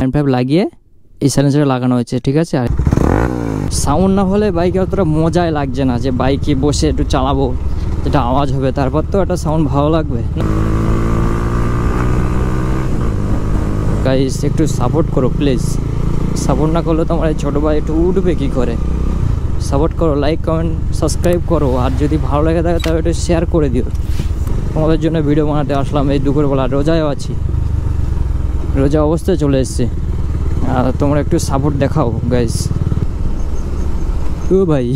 Band five লাগিয়ে এই silencer লাগানো হয়েছে, ঠিক আছে। আর সাউন্ড না হলে বাইকে অতটা মজাই লাগছে না, যে বাইকে বসে একটু চালাবো, যেটা আওয়াজ হবে তারপর তো একটা সাউন্ড ভালো লাগবে। গাইস একটু সাপোর্ট করো প্লিজ, সাপোর্ট না করলে তোমার ছোটো ভাই একটু উঠবে কী করে। সাপোর্ট করো, লাইক কমেন্ট সাবস্ক্রাইব করো, আর যদি ভালো লাগে থাকে তাহলে একটু শেয়ার করে দিও। তোমাদের জন্য ভিডিও বানাতে আসলাম এই দুপুরবেলা, রোজায়ও আছি, রোজা অবস্থায় চলে এসেছি, আর তোমরা একটু সাপোর্ট দেখাও গাইস। ও ভাই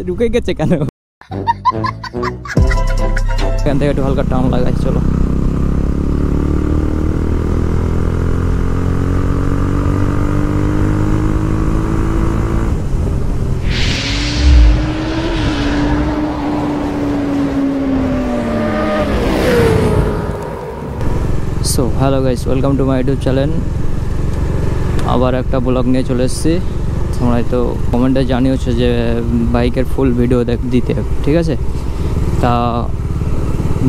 রুকে গেছে কেন, এখান থেকে একটু হালকা টান লাগাই, চলো। So hello guys, welcome to my YouTube channel. আবার একটা ব্লগ নিয়ে চলে এসেছি। তোমরা তো কমেন্টে জানিয়েছো যে বাইকের ফুল ভিডিও দিতে, ঠিক আছে, তা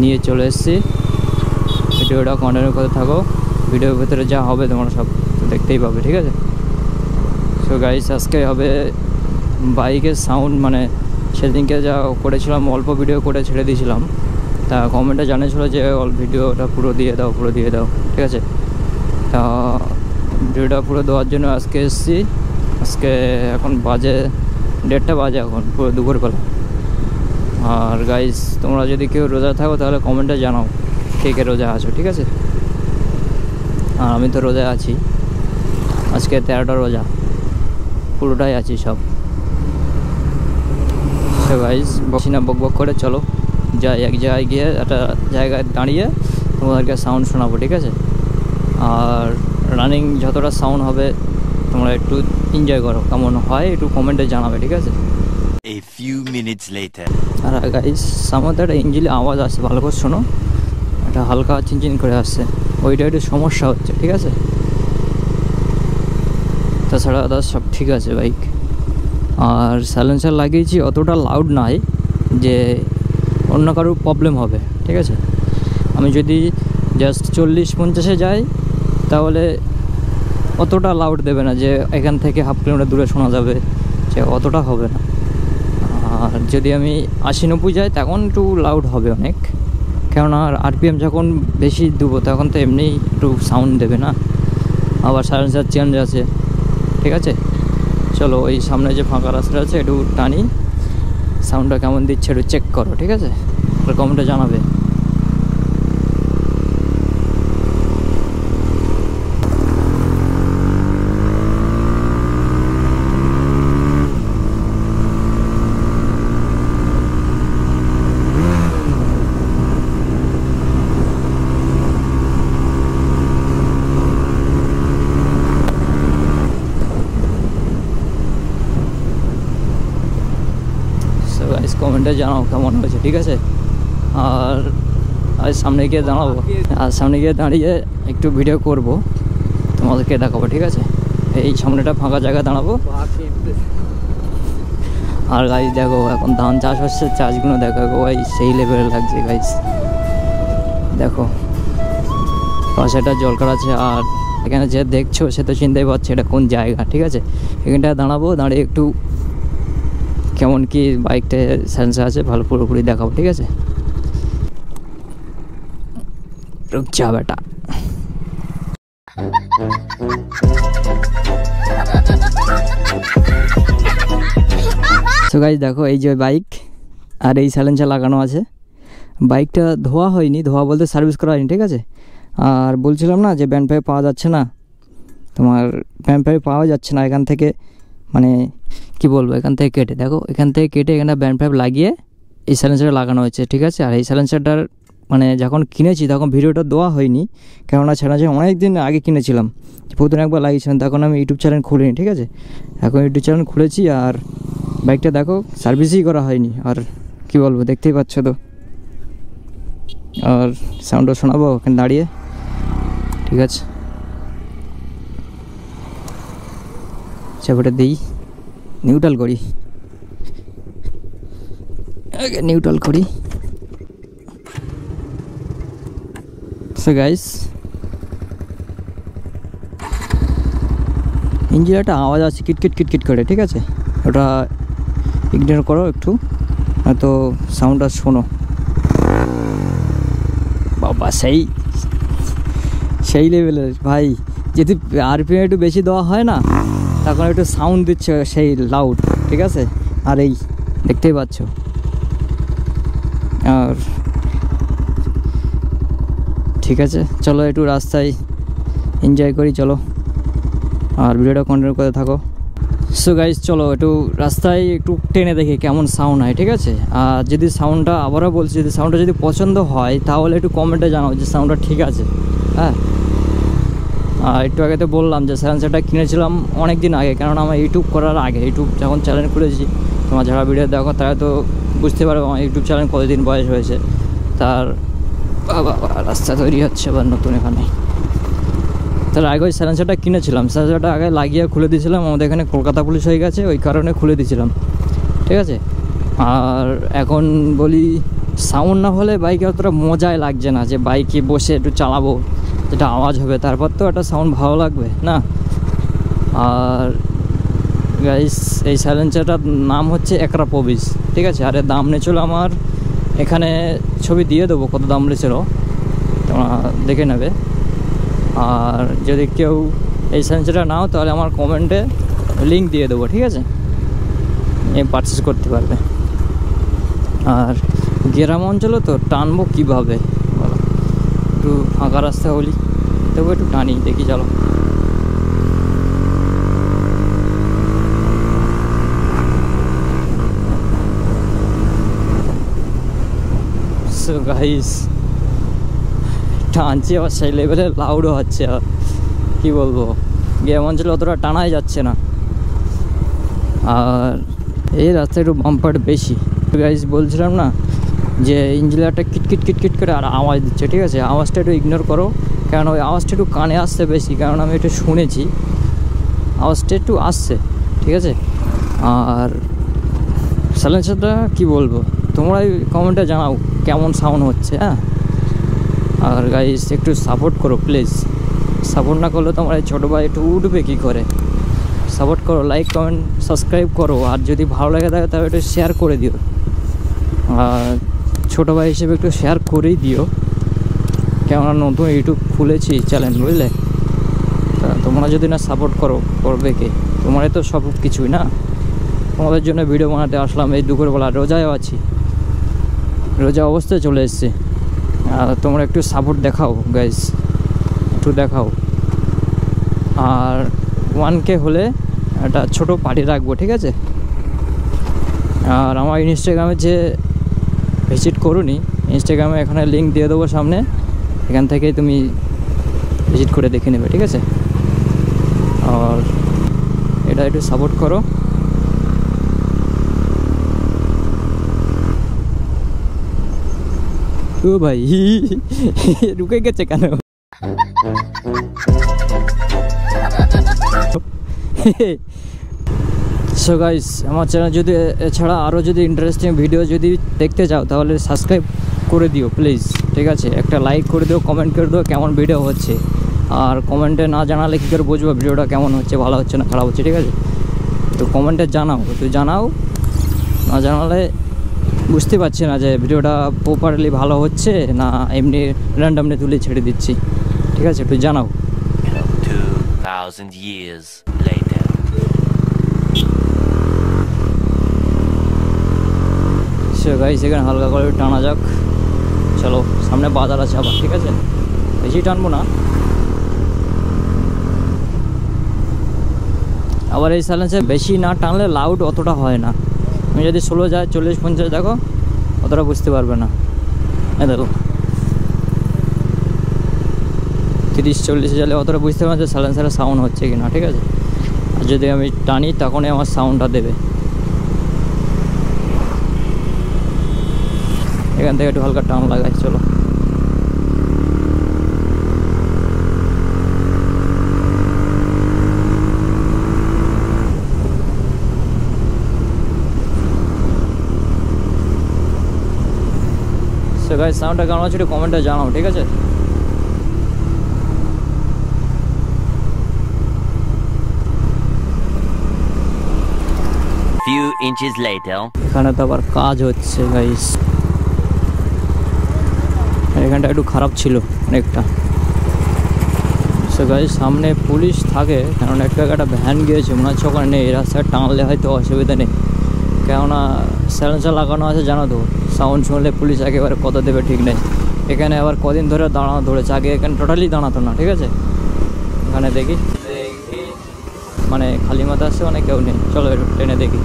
নিয়ে চলে এসেছি। ভিডিওটা কন্টিনিউ করতে থাকো, ভিডিওর ভেতরে যা হবে তোমরা সব দেখতেই পাবে, ঠিক আছে। সো গাইস আজকে হবে বাইকের সাউন্ড, মানে সেদিনকে যা করেছিলাম অল্প ভিডিও করে ছেড়ে দিয়েছিলাম, তা কমেন্টে জানিয়েছিল যে ভিডিওটা পুরো দিয়ে দাও, পুরো দিয়ে দাও, ঠিক আছে। তা ভিডিওটা পুরো দেওয়ার জন্য আজকে এসেছি। আজকে এখন বাজে 1:30 বাজে, এখন পুরো দুপুরবেলা। আর গাইস তোমরা যদি কেউ রোজা থাকো তাহলে কমেন্টে জানাও কে কে রোজা আছো, ঠিক আছে। আর আমি তো রোজা আছি, আজকে 13টা রোজা, পুরোটাই আছি সব। তো গাইস বসি না বক বক করে, চলো যাই এক জায়গায় গিয়ে একটা জায়গায় দাঁড়িয়ে তোমাদেরকে সাউন্ড শোনাবো, ঠিক আছে। আর রানিং যতটা সাউন্ড হবে তোমরা একটু এনজয় করো, কেমন হয় একটু কমেন্টে জানাবে, ঠিক আছে। A few minutes later. আর গাইস সামনে একটা ইঞ্জিনে আওয়াজ আসছে, ভালো করে শোনো, একটা হালকা চিনচিন করে আসছে, ওইটা একটু সমস্যা হচ্ছে, ঠিক আছে। তাছাড়া আদার্স সব ঠিক আছে বাইক। আর সাইলেন্সার লাগিয়েছি, অতটা লাউড নাই যে অন্য কারোর প্রবলেম হবে, ঠিক আছে। আমি যদি জাস্ট 40-50-এ যাই তাহলে অতটা লাউড দেবে না, যে এখান থেকে হাফ কিলোমিটার দূরে শোনা যাবে, যে অতটা হবে না। আর যদি আমি 80-90 যাই তখন একটু লাউড হবে অনেক, কেননা আরপিএম যখন বেশি দেবো তখন তো এমনি একটু সাউন্ড দেবে না, আবার সাইলেন্সার চেঞ্জ আছে, ঠিক আছে। চলো ওই সামনে যে ফাঁকা রাস্তা আছে একটু টানি, সাউন্ডটা কেমন দিচ্ছে একটু চেক করো, ঠিক আছে, কমেন্টে জানাবে। কমেন্টে জানাও কেমন হয়েছে, ঠিক আছে। আর সামনে গিয়ে দাঁড়াবো, আর সামনে গিয়ে দাঁড়িয়ে একটু ভিডিও করব, তোমাদেরকে দেখাবো, ঠিক আছে। এই সামনেটা ফাঁকা জায়গায় দাঁড়াবো। আর গাইস দেখো এখন ধান চাষ হচ্ছে, চাষগুলো দেখো ভাই সেই লেভেলে লাগছে গাইস, দেখো পাশে একটা জলকার আছে। আর এখানে যে দেখছো সে তো চিনতেই পারছে এটা কোন জায়গা, ঠিক আছে। এখানটায় দাঁড়াবো, দাঁড়িয়ে একটু কেমন কি বাইকটা সেন্সার আছে ভালো পুরোপুরি দেখাবো, ঠিক আছে। রুক যা বেটা। সো গাইস দেখো এই যে বাইক, আর এই সাইলেন্সার লাগানো আছে। বাইকটা ধোয়া হয়নি, ধোয়া বলতে সার্ভিস করা হয়নি, ঠিক আছে। আর বলছিলাম না যে ব্যান্ড ফাইভ পাওয়া যাচ্ছে না, তোমার ব্যান্ড ফাইভ পাওয়া যাচ্ছে না এখান থেকে, মানে কি বলবো, এখান থেকে কেটে দেখো, এখান থেকে কেটে এখানে ব্যান্ড ফাইভ লাগিয়ে এই সাইলেন্সারটা লাগানো হয়েছে, ঠিক আছে। আর এই সাইলেন্সারটার মানে যখন কিনেছি তখন ভিডিওটা দেওয়া হয়নি, কেননা সাইলেন্সার অনেক দিন আগে কিনেছিলাম, প্রথম একবার লাগিয়েছিলাম, তখন আমি ইউটিউব চ্যানেল খুলিনি, ঠিক আছে। এখন ইউটিউব চ্যানেল খুলেছি, আর বাইকটা দেখো সার্ভিসই করা হয়নি। আর কি বলবো, দেখতেই পাচ্ছ তো। আর সাউন্ডও শোনাবো ওখানে দাঁড়িয়ে, ঠিক আছে। চাবিটা দিই, নিউট্রাল করি, নিউট্রাল করি। সো গাইস ইঞ্জিনে একটা আওয়াজ আছে কিটকিট কিটকিট করে, ঠিক আছে, ওটা ইগনোর করো একটু, তো সাউন্ডটা শোনো। বাবা সেই সেই লেভেলের ভাই, যদি আরপিএম একটু বেশি দেওয়া হয় না তখন একটু সাউন্ড দিচ্ছে সেই লাউড, ঠিক আছে। আর এই দেখতেই পাচ্ছ, আর ঠিক আছে চলো একটু রাস্তায় এনজয় করি, চলো আর ভিডিওটা কন্টিনিউ করে থাকো। সো গাইস চলো একটু রাস্তায় একটু টেনে দেখি কেমন সাউন্ড হয়, ঠিক আছে। আর যদি সাউন্ডটা আবারও বলছি, যদি সাউন্ডটা যদি পছন্দ হয় তাহলে একটু কমেন্টে জানাও যে সাউন্ডটা ঠিক আছে। হ্যাঁ, আর একটু আগে তো বললাম যে সাইলেন্সারটা কিনেছিলাম অনেক দিন আগে, কারণ আমার ইউটিউব করার আগে, ইউটিউব যখন চ্যানেল খুলেছি, তোমার যারা ভিডিও দেখো তারা তো বুঝতে পারো আমার ইউটিউব চ্যানেল কতদিন বয়স হয়েছে। তার বাবা রাস্তা তৈরি হচ্ছে আবার নতুন এখানে। তার আগে ওই সাইলেন্সারটা কিনেছিলাম, সাইলেন্সারটা আগে লাগিয়ে খুলে দিয়েছিলাম, আমাদের এখানে কলকাতা পুলিশ হয়ে গেছে ওই কারণে খুলে দিয়েছিলাম, ঠিক আছে। আর এখন বলি সাউন্ড না হলে বাইকে অতটা মজাই লাগছে না, যে বাইকে বসে একটু চালাবো, যেটা আওয়াজ হবে তারপর তো একটা সাউন্ড ভালো লাগবে না। আর গাইস এই সাইলেন্সারটার নাম হচ্ছে একরা পবিস, ঠিক আছে। আর এর দাম নিয়েছিল আমার, এখানে ছবি দিয়ে দেবো কত দাম নিয়েছিল, তোমরা দেখে নেবে। আর যদি কেউ এই সাইলেন্সারটা নাও তাহলে আমার কমেন্টে লিঙ্ক দিয়ে দেবো, ঠিক আছে, এই পারচেস করতে পারবে। আর গ্রাম অঞ্চলে তো টানবো কীভাবে বলো, একটু ফাঁকা রাস্তা হলি তবু একটু টানি দেখি, চলো। সো গাইস টানছি আবার সেই লেভেলে লাউডও হচ্ছে, আর কী বলবো, গ্রাম অঞ্চলে অতটা টানাই যাচ্ছে না। আর এই রাস্তায় একটু বাম্পার বেশি। গাইস বলছিলাম না যে ইঞ্জিনটা কিটকিট কিটকিট করে আর আওয়াজ দিচ্ছে, ঠিক আছে, আওয়াজটা একটু ইগনোর করো, কারণ ওই আওয়াজটা একটু কানে আসছে বেশি, কারণ আমি একটু শুনেছি আওয়াজটা একটু আসছে, ঠিক আছে। আর সাইলেন্সারটা কী বলবো, তোমরাই কমেন্টে জানাও কেমন সাউন্ড হচ্ছে। হ্যাঁ, আর গাইস একটু সাপোর্ট করো প্লিজ, সাপোর্ট না করলে তোমার এই ছোটো ভাই একটু উঠবে কী করে। সাপোর্ট করো, লাইক কমেন্ট সাবস্ক্রাইব করো, আর যদি ভালো লাগে থাকে তাহলে একটু শেয়ার করে দিও। আর ছোটো ভাই হিসেবে একটু শেয়ার করেই দিও, কেননা নতুন ইউটিউব খুলেছি চ্যানেল, বুঝলে। তা তোমরা যদি না সাপোর্ট করো করবে কে, তোমারই তো সব কিছুই না। তোমাদের জন্য ভিডিও বানাতে আসলাম এই দুপুরবেলা, রোজায় আছি, রোজা অবস্থায় চলে এসেছি। আর তোমরা একটু সাপোর্ট দেখাও গাইস, একটু দেখাও। আর 1K হলে একটা ছোটো পার্টি রাখবো, ঠিক আছে। আর আমার ইনস্টাগ্রামে যে ভিজিট করুনি, ইনস্টাগ্রামে এখানে লিঙ্ক দিয়ে দেবো সামনে, এখান থেকে তুমি ভিজিট করে দেখে নেবে, ঠিক আছে। আর এটা একটু সাপোর্ট করো। ও ভাই রুকে গেছে কেন? সো গাইস আমার চ্যানেল যদি এছাড়া আরও যদি ইন্টারেস্টিং ভিডিও যদি দেখতে চাও তাহলে সাবস্ক্রাইব করে দিও প্লিজ, ঠিক আছে। একটা লাইক করে দিও, কমেন্ট করে দিও কেমন ভিডিও হচ্ছে। আর কমেন্টে না জানালে কী করে বুঝবো ভিডিওটা কেমন হচ্ছে, ভালো হচ্ছে না খারাপ হচ্ছে, ঠিক আছে। তো কমেন্টে জানাও, তো জানাও, না জানালে বুঝতে পারছি না যে ভিডিওটা প্রপারলি ভালো হচ্ছে না এমনি র্যান্ডামলি তুলে ছেড়ে দিচ্ছি, ঠিক আছে, একটু জানাও। 2000 years later. সে গাইস এখানে হালকা করে টানা যাক, চলো সামনে বাজার আছে আবার, ঠিক আছে, বেশি টানবো না। আবার এই সাইলেন্সে বেশি না টানলে লাউড অতটা হয় না। তুমি যদি 16 যায় 40-50 দেখো অতটা বুঝতে পারবে না। দেখো 30-40 গেলে অতটা বুঝতে পারবে যে সাইলেন্সারে সাউন্ড হচ্ছে কি না, ঠিক আছে। আর যদি আমি টানি তখনই আমার সাউন্ডটা দেবে। এখান থেকে একটু হালকা টান লাগাই, চলো। সো গাইস সাউন্ডটা কেমন হচ্ছে একটু কমেন্টে জানাও, ঠিক আছে। inches later. এখানে তো আবার কাজ হচ্ছে গাইস, এখানটা একটু খারাপ ছিল অনেকটা। সো গাইস সামনে পুলিশ থাকে, কারণ একটা ভ্যান গিয়েছে মনে হচ্ছে ওখানে নেই, রাস্তায় টানলে হয়তো অসুবিধা নেই, কেননা স্যালেন্সার লাগানো আছে জানো তো, সাউন্ড শুনলে পুলিশ একেবারে কত দেবে ঠিক নেই। এখানে আবার কদিন ধরে দাঁড়ানো ধরেছে, আগে এখানে টোটালি দাঁড়াতো না, ঠিক আছে। এখানে দেখি মানে খালি মাথা আসছে, মানে কেউ নেই, চলো একটু ট্রেনে দেখি।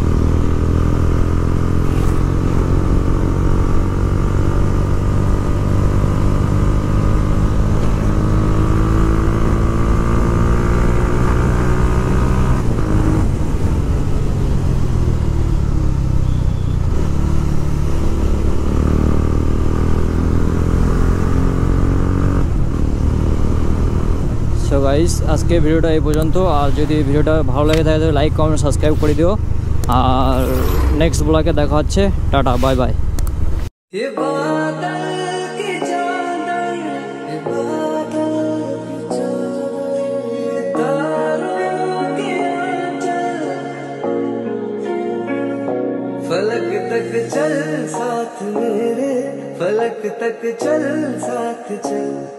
সো গাইস আজকে ভিডিওটা এই পর্যন্ত, আর যদি ভিডিওটা ভালো লাগে থাকে তাহলে লাইক কমেন্ট সাবস্ক্রাইব করে দিও, আর নেক্সট ব্লগে দেখা হচ্ছে, টাটা বাই বাই। फलक तक चल साथ मेरे, फलक तक चल साथ चल।